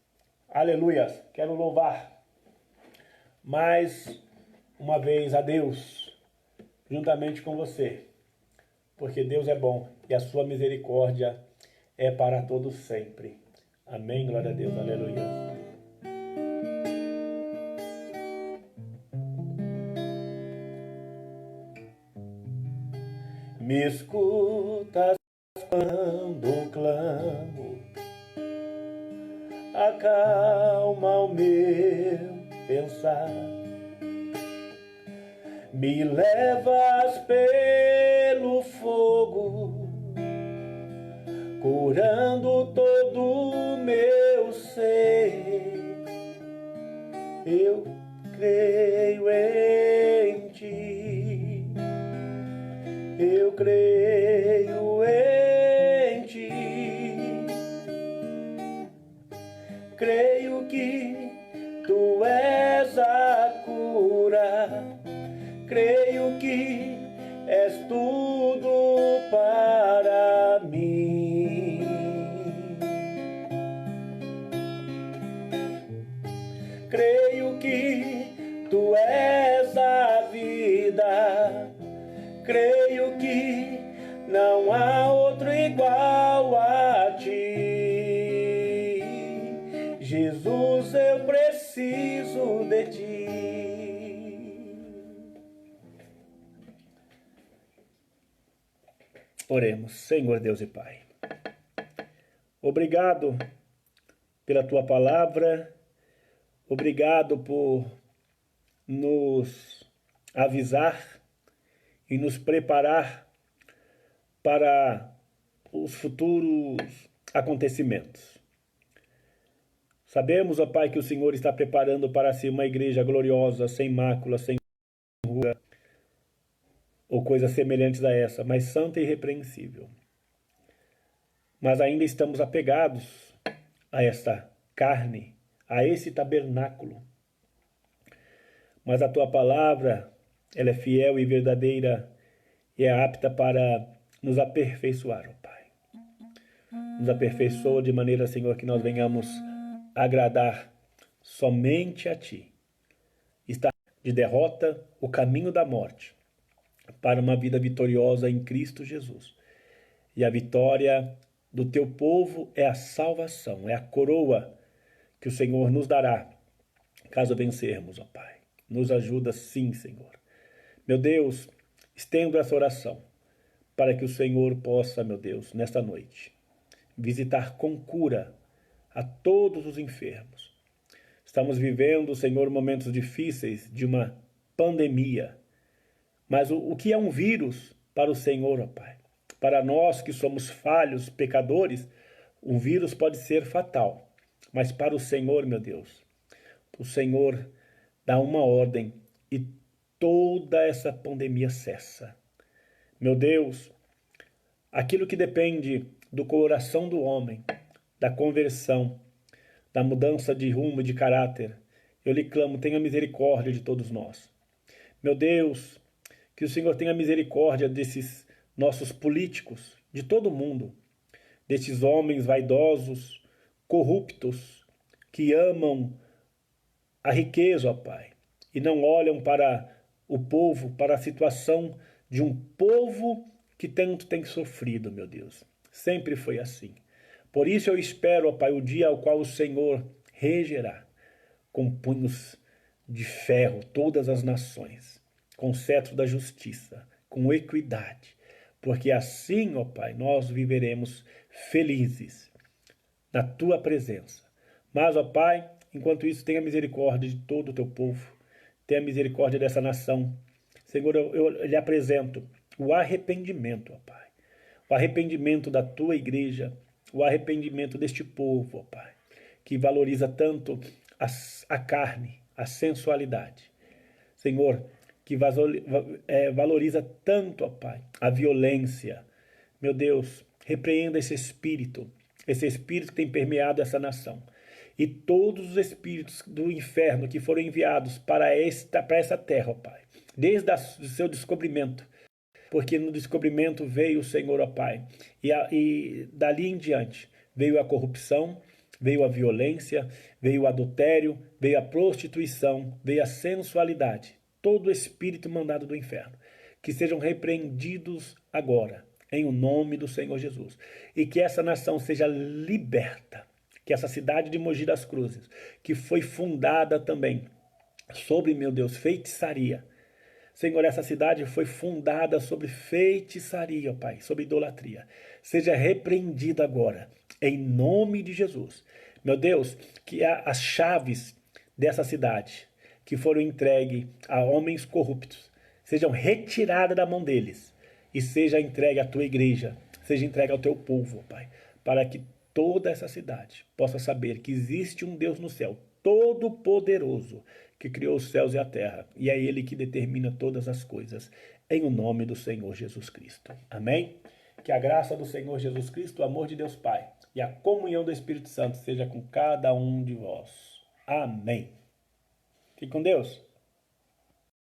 Aleluia. Quero louvar mais uma vez a Deus, juntamente com você, porque Deus é bom e a sua misericórdia é para todos sempre. Amém, glória a Deus, aleluia. Me escutas quando clamo, acalma o meu pensar, me levas pelo fogo, curando todo o meu ser. Eu creio em ti, eu creio em ti, creio que tu és a cura, creio que és tudo para mim. Creio que tu és a vida, creio que não há outro igual a ti. Jesus, eu preciso de ti. Oremos. Senhor Deus e Pai, obrigado pela tua palavra, obrigado por nos avisar e nos preparar para os futuros acontecimentos. Sabemos, ó Pai, que o Senhor está preparando para si uma igreja gloriosa, sem mácula, sem ruga, ou coisas semelhantes a essa, mas santa e irrepreensível. Mas ainda estamos apegados a esta carne, a esse tabernáculo. Mas a tua palavra, ela é fiel e verdadeira e é apta para nos aperfeiçoar, ó Pai. Nos aperfeiçoa de maneira, Senhor, que nós venhamos agradar somente a Ti. Está de derrota o caminho da morte, para uma vida vitoriosa em Cristo Jesus. E a vitória do teu povo é a salvação, é a coroa que o Senhor nos dará, caso vencermos, ó Pai. Nos ajuda sim, Senhor. Meu Deus, estendo essa oração para que o Senhor possa, meu Deus, nesta noite, visitar com cura a todos os enfermos. Estamos vivendo, Senhor, momentos difíceis de uma pandemia. Mas o que é um vírus para o Senhor, ó Pai? Para nós que somos falhos, pecadores, um vírus pode ser fatal. Mas para o Senhor, meu Deus, o Senhor dá uma ordem e toda essa pandemia cessa. Meu Deus, aquilo que depende do coração do homem, da conversão, da mudança de rumo e de caráter, eu lhe clamo, tenha misericórdia de todos nós. Meu Deus, que o Senhor tenha misericórdia desses nossos políticos, de todo mundo, desses homens vaidosos, corruptos, que amam a riqueza, ó Pai, e não olham para o povo, para a situação de um povo que tanto tem sofrido, meu Deus. Sempre foi assim. Por isso eu espero, ó Pai, o dia ao qual o Senhor regerá com punhos de ferro todas as nações, com o cetro da justiça, com equidade, porque assim, ó Pai, nós viveremos felizes na Tua presença. Mas, ó Pai, enquanto isso, tenha misericórdia de todo o Teu povo, tenha misericórdia dessa nação. Senhor, eu lhe apresento o arrependimento, ó Pai, o arrependimento da Tua igreja, o arrependimento deste povo, ó Pai, que valoriza tanto a carne, a sensualidade. Senhor, que valoriza tanto, ó Pai, a violência. Meu Deus, repreenda esse espírito que tem permeado essa nação. E todos os espíritos do inferno que foram enviados para essa terra, ó Pai, desde o seu descobrimento, porque no descobrimento veio o Senhor, ó Pai, e dali em diante veio a corrupção, veio a violência, veio o adultério, veio a prostituição, veio a sensualidade, todo espírito mandado do inferno, que sejam repreendidos agora, em o nome do Senhor Jesus, e que essa nação seja liberta, que essa cidade de Mogi das Cruzes, que foi fundada também sobre, meu Deus, feitiçaria. Senhor, essa cidade foi fundada sobre feitiçaria, Pai, sobre idolatria. Seja repreendida agora, em nome de Jesus. Meu Deus, que as chaves dessa cidade, que foram entregues a homens corruptos, sejam retiradas da mão deles e seja entregue à Tua igreja, seja entregue ao Teu povo, Pai, para que toda essa cidade possa saber que existe um Deus no céu, todo-poderoso, que criou os céus e a terra, e é Ele que determina todas as coisas, em o nome do Senhor Jesus Cristo. Amém? Que a graça do Senhor Jesus Cristo, o amor de Deus Pai e a comunhão do Espírito Santo seja com cada um de vós. Amém. Fique com Deus.